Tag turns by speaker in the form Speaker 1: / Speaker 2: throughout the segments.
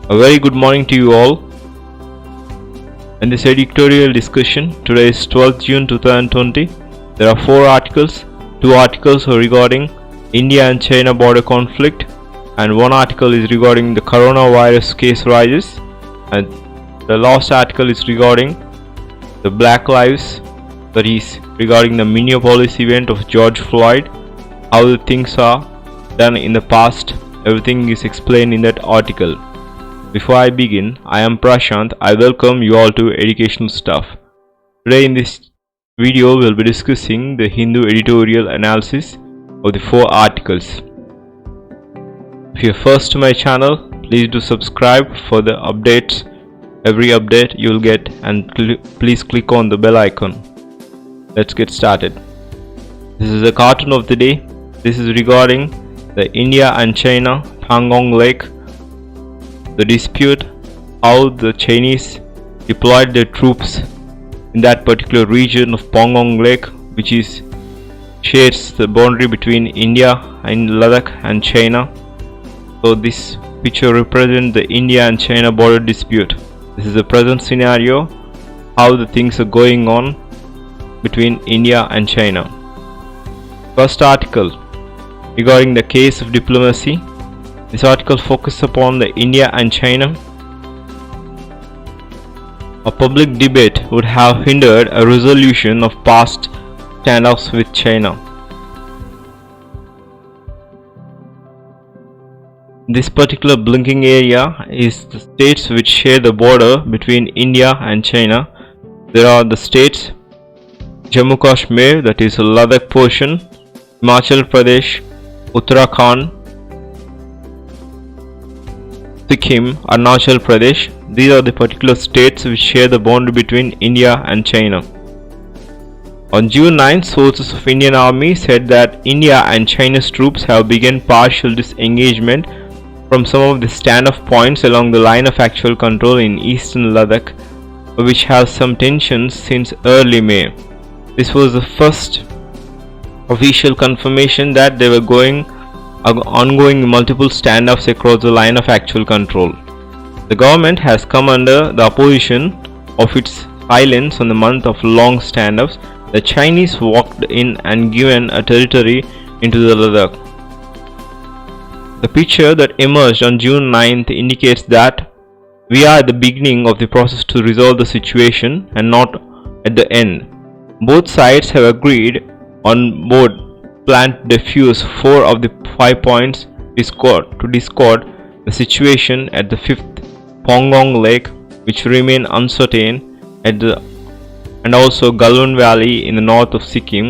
Speaker 1: A very good morning to you all. In this editorial discussion, today is 12th June 2020. There are 4 articles. 2 articles are regarding India and China border conflict, and 1 article is regarding the coronavirus case rises, and the last article is regarding the Black Lives, that is regarding the Minneapolis event of George Floyd, how the things are done in the past. Everything is explained in that article. Before I begin, I am Prashanth. I welcome you all to Educational Stuff. Today in this video, we will be discussing the Hindu editorial analysis of the 4 articles. If you are first to my channel, please do subscribe for the updates. Every update you will get, and please click on the bell icon. Let's get started. This is a cartoon of the day. This is regarding the India and China Pangong Lake. The dispute, how the Chinese deployed their troops in that particular region of Pangong Lake, which shares the boundary between India and Ladakh and China. So this picture represents the India and China border dispute. This is the present scenario, how the things are going on between India and China. First article regarding the case of diplomacy. This article focuses upon the India and China. A public debate would have hindered a resolution of past standoffs with China. This particular blinking area is the states which share the border between India and China. There are the states Jammu Kashmir, that is the Ladakh portion, Himachal Pradesh, Uttarakhand, Sikkim, Arunachal Pradesh. These are the particular states which share the boundary between India and China. On June 9, sources of Indian Army said that India and China's troops have begun partial disengagement from some of the standoff points along the line of actual control in eastern Ladakh, which have some tensions since early May. This was the first official confirmation that they were ongoing multiple standoffs across the line of actual control. The government has come under the opposition of its silence on the month of long standoffs. The Chinese walked in and given a territory into the Ladakh. The picture that emerged on June 9th indicates that we are at the beginning of the process to resolve the situation and not at the end. Both sides have agreed on board plan to defuse 4 of the 5 points to discord the situation at the 5th Pangong Lake, which remain uncertain, and also Galwan Valley in the north of Sikkim.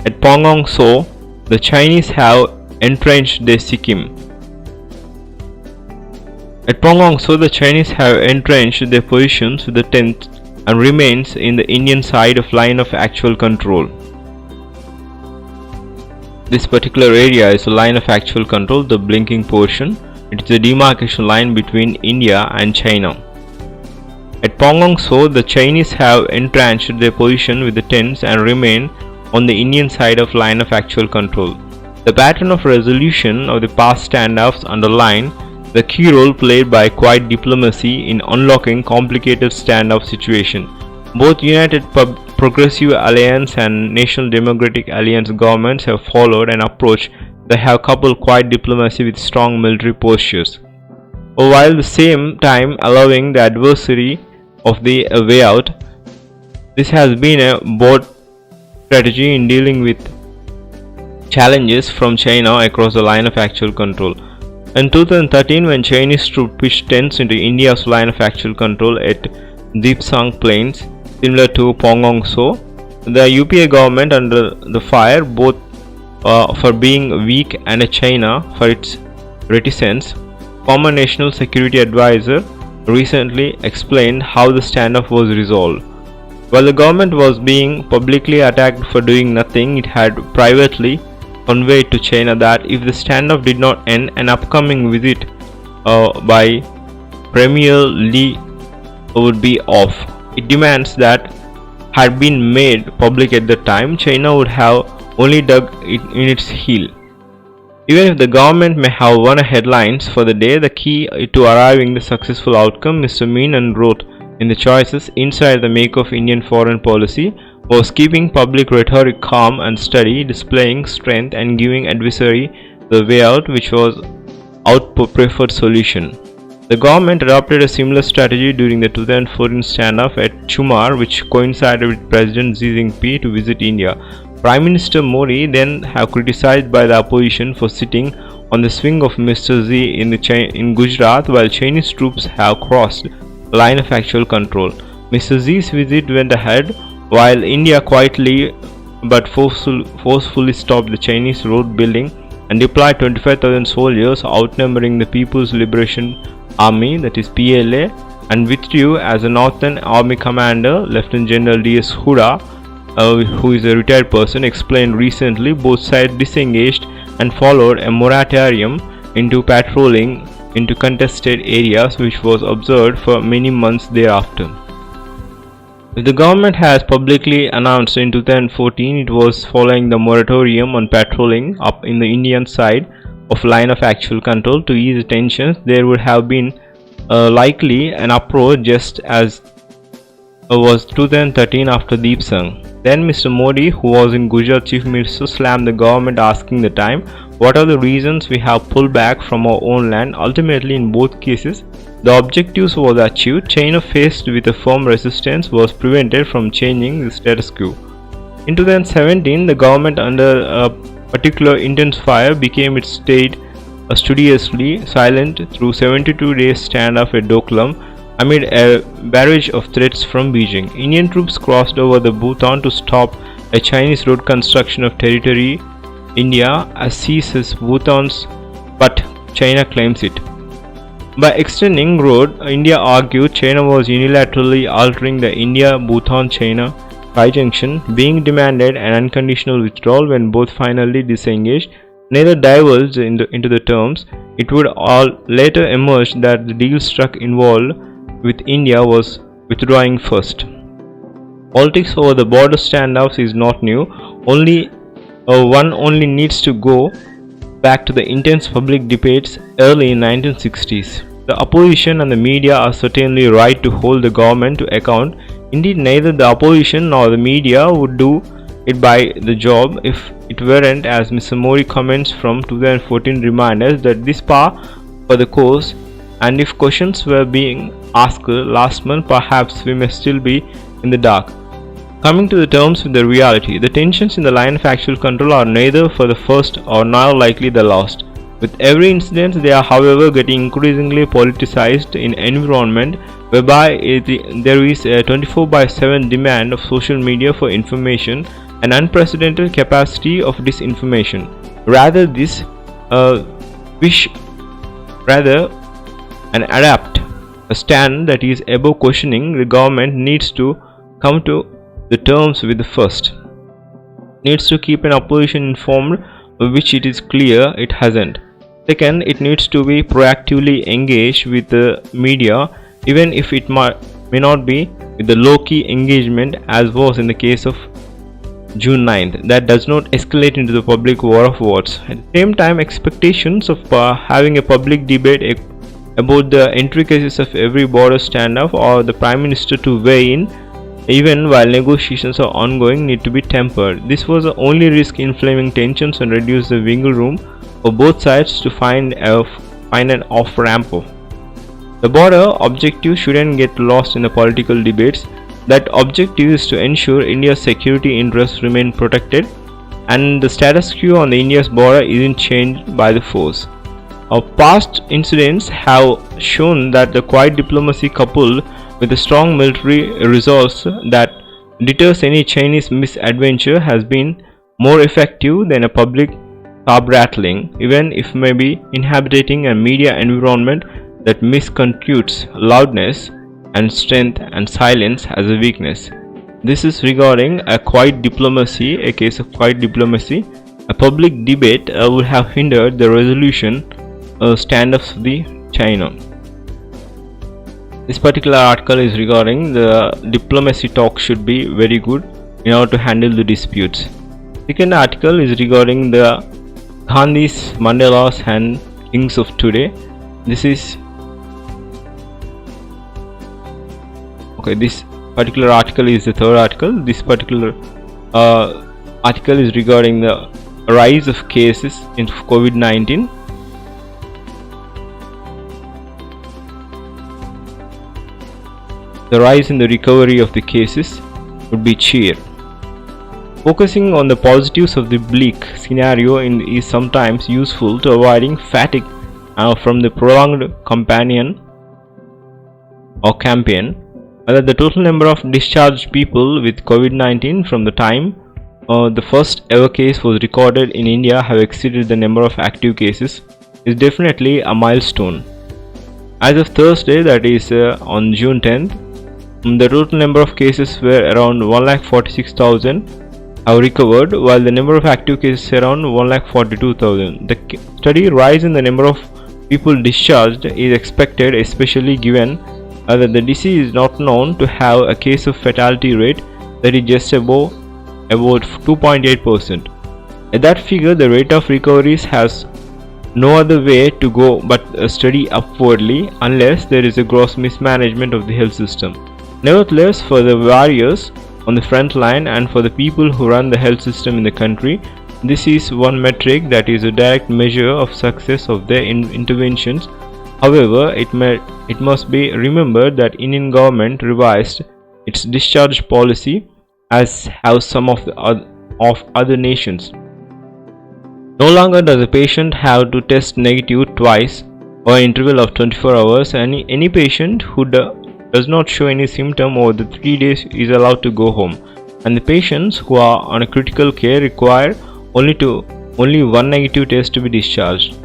Speaker 1: At Pangong So, the Chinese have entrenched their Sikkim. At Pangong So, the Chinese have entrenched their positions with the 10th and remains in the Indian side of line of actual control. This particular area is a line of actual control, the blinking portion. It is the demarcation line between India and China. At Pangong So, the Chinese have entrenched their position with the 10s and remain on the Indian side of line of actual control. The pattern of resolution of the past standoffs underline the key role played by quiet diplomacy in unlocking complicated standoff situations. Both United Progressive Alliance and National Democratic Alliance governments have followed an approach that have coupled quiet diplomacy with strong military postures, while at the same time allowing the adversary of the way out. This has been a bold strategy in dealing with challenges from China across the line of actual control. In 2013, when Chinese troops pushed tents into India's line of actual control at Deepsang Plains, similar to Pangong So, the UPA government under the fire both for being weak and China for its reticence. Former National Security Advisor recently explained how the standoff was resolved. While the government was being publicly attacked for doing nothing, it had privately conveyed to China that if the standoff did not end, an upcoming visit by Premier Li would be off. It demands that had been made public at the time, China would have only dug in its heel. Even if the government may have won headlines for the day, the key to arriving the successful outcome, Mr. Menon wrote in the choices inside the make of Indian foreign policy, was keeping public rhetoric calm and steady, displaying strength and giving adversary the way out, which was out preferred solution. The government adopted a similar strategy during the 2014 standoff at Chumar, which coincided with President Xi Jinping to visit India. Prime Minister Modi then have criticized by the opposition for sitting on the swing of Mr. Xi in Gujarat while Chinese troops have crossed the line of actual control. Mr. Xi's visit went ahead while India quietly but forcefully stopped the Chinese road building and deployed 25,000 soldiers outnumbering the People's Liberation Army, that is PLA, and withdrew as a Northern Army commander, Lieutenant General D.S. Hooda, who is a retired person, explained recently. Both sides disengaged and followed a moratorium into patrolling into contested areas, which was observed for many months thereafter. If the government has publicly announced in 2014 it was following the moratorium on patrolling up in the Indian side of line of actual control to ease tensions, there would have been likely an approach just as was 2013 after Deep Sung. Then Mr. Modi, who was in Gujarat Chief Minister, slammed the government asking the time, what are the reasons we have pulled back from our own land? Ultimately, in both cases, the objectives was achieved. China, faced with a firm resistance, was prevented from changing the status quo. In 2017, the government, under a particular intense fire, became its stayed studiously silent through 72 days standoff at Doklam amid a barrage of threats from Beijing. Indian troops crossed over the Bhutan to stop a Chinese road construction of territory India seizes Bhutan's, but China claims it. By extending road, India argued China was unilaterally altering the India-Bhutan-China high junction, being demanded an unconditional withdrawal when both finally disengaged. Neither divulged into the terms. It would all later emerge that the deal struck involved with India was withdrawing first. Politics over the border standoffs is not new. One only needs to go back to the intense public debates early in 1960s. The opposition and the media are certainly right to hold the government to account. Indeed, neither the opposition nor the media would do it by the job if it weren't, as Mr. Modi comments from 2014 remind us, that this par for the course, and if questions were being asked last month, perhaps we may still be in the dark. Coming to the terms with the reality, the tensions in the line of actual control are neither for the first or now likely the last. With every incident, they are however getting increasingly politicized in an environment whereby there is a 24/7 demand of social media for information and unprecedented capacity of disinformation. Rather and adapt a stand that is above questioning, the government needs to come to the terms with the first. Needs to keep an opposition informed, which it is clear it hasn't. Second, it needs to be proactively engaged with the media, even if it may not be with the low-key engagement as was in the case of June 9th. That does not escalate into the public war of words. At the same time, expectations of having a public debate about the intricacies of every border standoff or the Prime Minister to weigh in even while negotiations are ongoing need to be tempered. This was the only risk inflaming tensions and reduce the wiggle room for both sides to find an off-ramp. The border objective shouldn't get lost in the political debates. That objective is to ensure India's security interests remain protected and the status quo on the India's border isn't changed by the force. Our past incidents have shown that the quiet diplomacy coupled with a strong military resource that deters any Chinese misadventure has been more effective than a public carb-rattling, even if maybe inhabiting a media environment that misconstrues loudness and strength and silence as a weakness. This is regarding a quiet diplomacy, a case of quiet diplomacy. A public debate would have hindered the resolution standoffs of the China. This particular article is regarding the diplomacy talk should be very good in order to handle the disputes. Second article is regarding the Gandhis, Mandelas and kings of today. This particular article is the third article. This particular article is regarding the rise of cases in COVID-19. The rise in the recovery of the cases would be cheer. Focusing on the positives of the bleak scenario is sometimes useful to avoiding fatigue from the prolonged campaign. Whether the total number of discharged people with COVID-19 from the time the first ever case was recorded in India have exceeded the number of active cases is definitely a milestone. As of Thursday, that is on June 10th, the total number of cases were around 1,46,000 have recovered, while the number of active cases is around 1,42,000. The steady rise in the number of people discharged is expected, especially given that the disease is not known to have a case of fatality rate that is just about 2.8%. At that figure, the rate of recoveries has no other way to go but steady upwardly unless there is a gross mismanagement of the health system. Nevertheless, for the warriors on the front line and for the people who run the health system in the country, this is one metric that is a direct measure of success of their interventions. However, it must be remembered that Indian government revised its discharge policy as have some of other nations. No longer does a patient have to test negative twice or an interval of 24 hours. Any patient who does not show any symptom over the 3 days is allowed to go home, and the patients who are on a critical care require only one negative test to be discharged.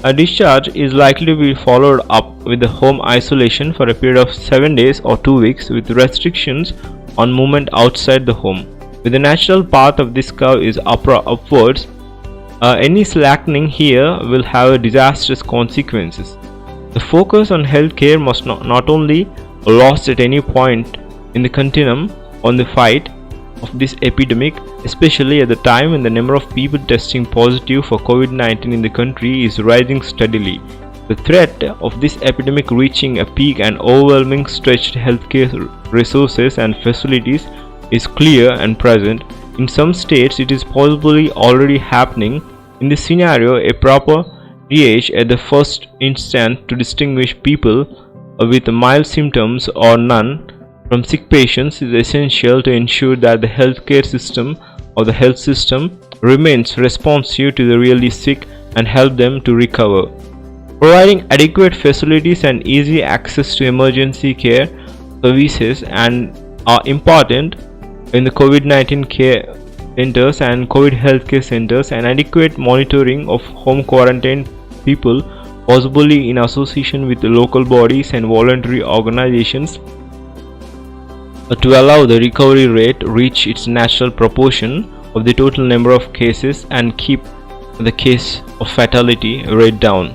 Speaker 1: A discharge is likely to be followed up with the home isolation for a period of 7 days or 2 weeks with restrictions on movement outside the home. With the natural path of this curve is upwards, any slackening here will have disastrous consequences. The focus on healthcare must not only lost at any point in the continuum on the fight of this epidemic, especially at the time when the number of people testing positive for COVID-19 in the country is rising steadily. The threat of this epidemic reaching a peak and overwhelming stretched healthcare resources and facilities is clear and present. In some states, it is possibly already happening. In this scenario, a proper triage at the first instant to distinguish people with mild symptoms or none from sick patients is essential to ensure that the healthcare system or the health system remains responsive to the really sick and help them to recover. Providing adequate facilities and easy access to emergency care services are important in the COVID-19 care centers and COVID healthcare centers, and adequate monitoring of home quarantined people, possibly in association with the local bodies and voluntary organizations, to allow the recovery rate reach its natural proportion of the total number of cases and keep the case of fatality rate down.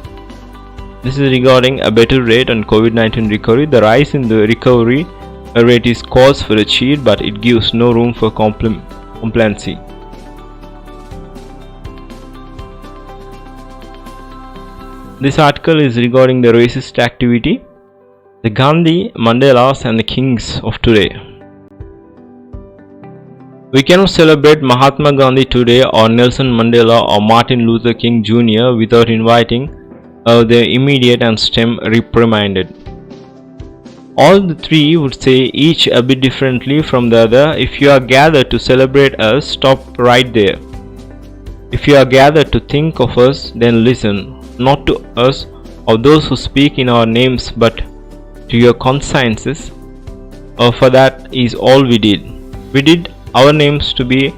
Speaker 1: This is regarding a better rate on COVID-19 recovery. The rise in the recovery rate is cause for a cheer, but it gives no room for complacency. This article is regarding the racist activity, the Gandhi, Mandelas and the kings of today. We cannot celebrate Mahatma Gandhi today or Nelson Mandela or Martin Luther King Jr. without inviting the immediate and stem reprimanded. All the three would say, each a bit differently from the other, if you are gathered to celebrate us, stop right there. If you are gathered to think of us, then listen, not to us or those who speak in our names, but to your consciences. For that is all we did. We did our names to be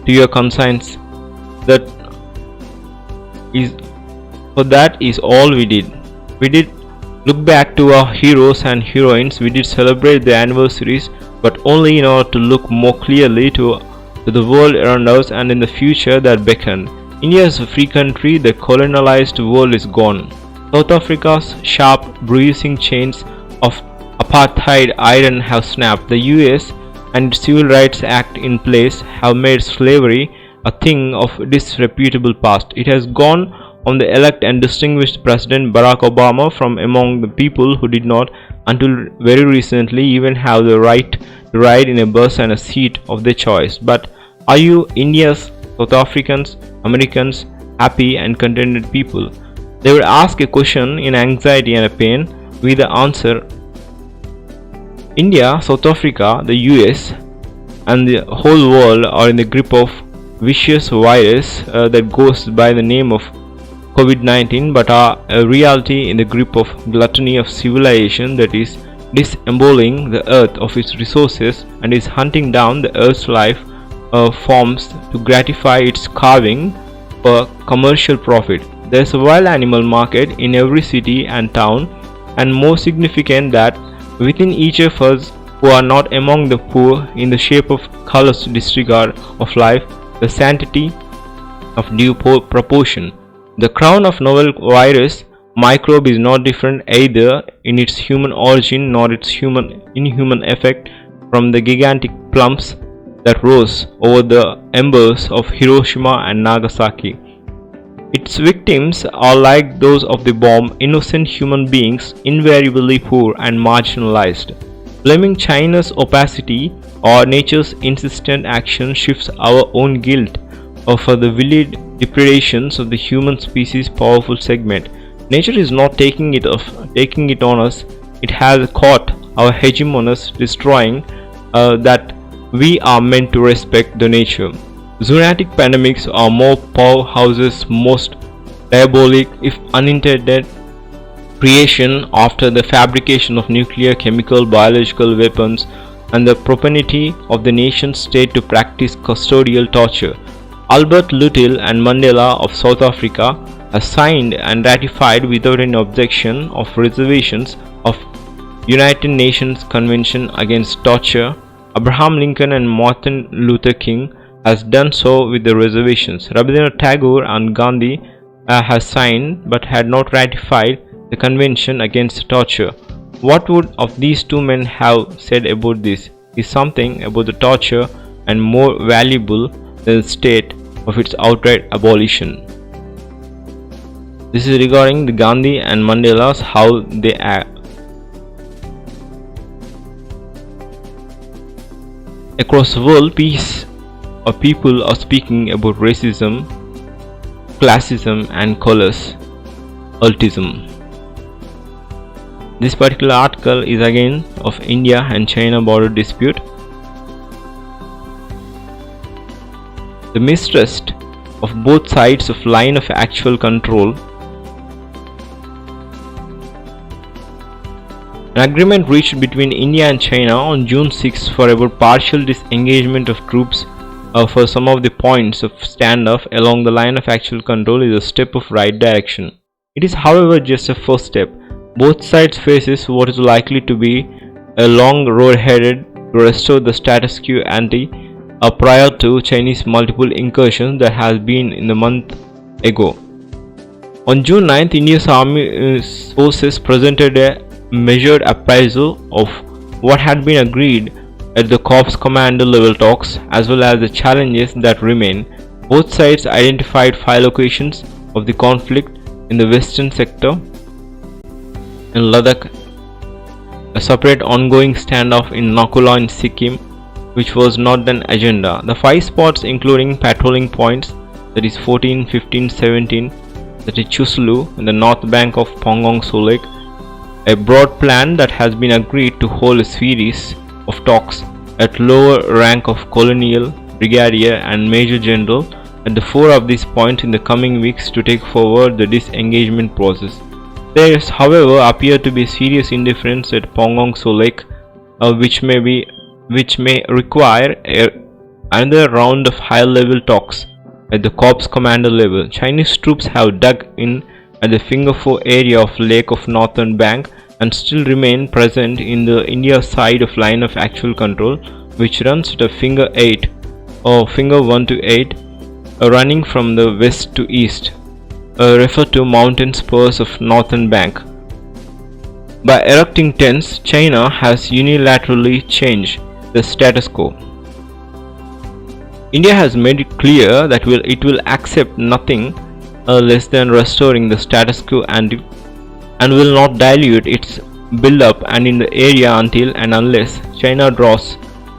Speaker 1: to your conscience. That is all we did. We did look back to our heroes and heroines. We did celebrate the anniversaries, but only in order to look more clearly to the world around us and in the future that beckoned. India is a free country. The colonialized world is gone. South Africa's sharp bruising chains of apartheid iron have snapped. The US and its Civil Rights Act in place have made slavery a thing of disreputable past. It has gone on the elect and distinguished President Barack Obama from among the people who did not, until very recently, even have the right to ride in a bus and a seat of their choice. But are you, India's, South Africans, Americans, happy and contented people? They would ask a question in anxiety and a pain, with the answer: India, South Africa, the US, and the whole world are in the grip of vicious virus that goes by the name of COVID-19, but are a reality in the grip of gluttony of civilization that is disemboweling the earth of its resources and is hunting down the earth's life forms to gratify its carving for commercial profit. There is a wild animal market in every city and town, and more significant that within each of us who are not among the poor, in the shape of callous disregard of life, the sanctity of due proportion. The crown of novel virus microbe is not different either in its human origin nor its inhuman effect from the gigantic plums that rose over the embers of Hiroshima and Nagasaki. Its victims are like those of the bomb, innocent human beings, invariably poor and marginalized. Blaming China's opacity or nature's insistent action shifts our own guilt for the violent depredations of the human species' powerful segment. Nature is not taking it on us. It has caught our hegemonies, destroying that we are meant to respect the nature. Zoonotic pandemics are more powerhouses, most diabolic, if unintended, creation after the fabrication of nuclear, chemical, biological weapons and the propensity of the nation state to practice custodial torture. Albert Little and Mandela of South Africa have signed and ratified without any objection of reservations of United Nations Convention Against Torture. Abraham Lincoln and Martin Luther King has done so with the reservations. Rabindranath Tagore and Gandhi has signed but had not ratified the Convention Against Torture. What would of these two men have said about this? Is something about the torture and more valuable than the state of its outright abolition. This is regarding the Gandhi and Mandelas, how they act. Across the world, people are speaking about racism, classism and cultism. This particular article is again of India and China border dispute. The mistrust of both sides of line of actual control. An agreement reached between India and China on June 6 for about partial disengagement of troops for some of the points of standoff along the line of actual control is a step of right direction. It is, however, just a first step. Both sides faces what is likely to be a long road ahead to restore the status quo ante prior to Chinese multiple incursions that has been in the month ago. On June 9th, India's army forces presented a measured appraisal of what had been agreed at the Corps Commander level talks, as well as the challenges that remain. Both sides identified 5 locations of the conflict in the western sector in Ladakh, a separate ongoing standoff in Nakula in Sikkim, which was not an agenda. The 5 spots including patrolling points, that is 14, 15, 17, that is Chusulu in the north bank of Pangong So Lake, a broad plan that has been agreed to hold a series of talks at lower rank of colonial, brigadier and major general at the 4 of these points in the coming weeks to take forward the disengagement process. There is, however, appear to be serious indifference at Pangong So Lake, which may require another round of high-level talks at the Corps Commander level. Chinese troops have dug in at the Finger 4 area of Lake of Northern Bank and still remain present in the India side of line of actual control, which runs at a Finger 8 or Finger 1 to 8, running from the west to east, referred to mountain spurs of Northern Bank. By erecting tents, China has unilaterally changed the status quo. India has made it clear that it will accept nothing less than restoring the status quo and will not dilute its build-up and in the area until and unless China draws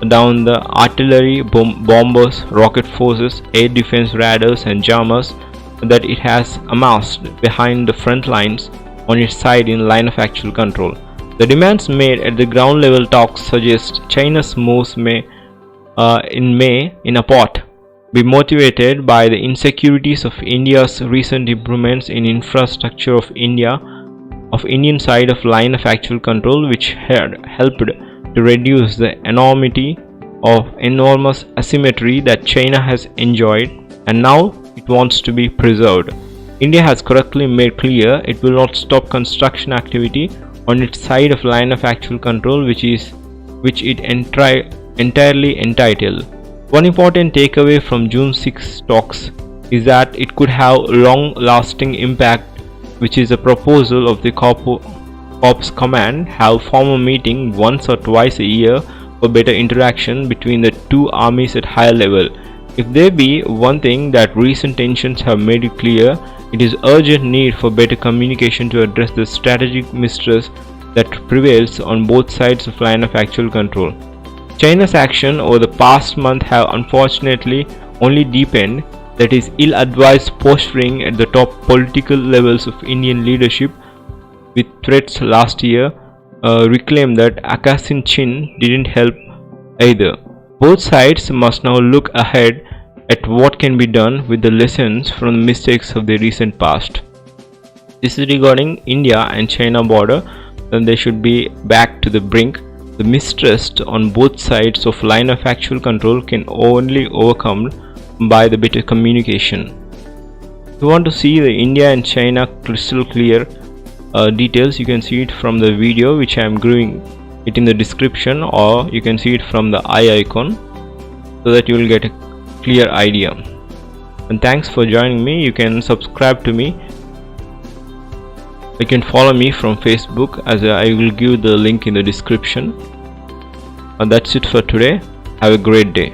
Speaker 1: down the artillery, bombers, rocket forces, air defense radars and jammers that it has amassed behind the front lines on its side in line of actual control. The demands made at the ground level talks suggest China's moves may in a part be motivated by the insecurities of India's recent improvements in infrastructure of Indian side of line of actual control, which had helped to reduce the enormous asymmetry that China has enjoyed and now it wants to be preserved. India has correctly made clear it will not stop construction activity on its side of line of actual control, which it entirely entitled. One important takeaway from June 6 talks is that it could have long-lasting impact, which is a proposal of the Corps Command have formal meeting once or twice a year for better interaction between the two armies at higher level. If there be one thing that recent tensions have made it clear, it is urgent need for better communication to address the strategic mistrust that prevails on both sides of line of actual control. China's action over the past month have unfortunately only deepened that is ill-advised posturing at the top political levels of Indian leadership, with threats last year reclaimed that Akasin Chin didn't help either. Both sides must now look ahead at what can be done with the lessons from the mistakes of the recent past. This is regarding India and China border, then they should be back to the brink. The mistrust on both sides of line of actual control can only overcome by the better communication. If you want to see the India and China crystal clear details, you can see it from the video which I am giving it in the description, or you can see it from the eye icon so that you will get a clear idea. And thanks for joining me. You can subscribe to me. You can follow me from Facebook, as I will give the link in the description. And that's it for today. Have a great day.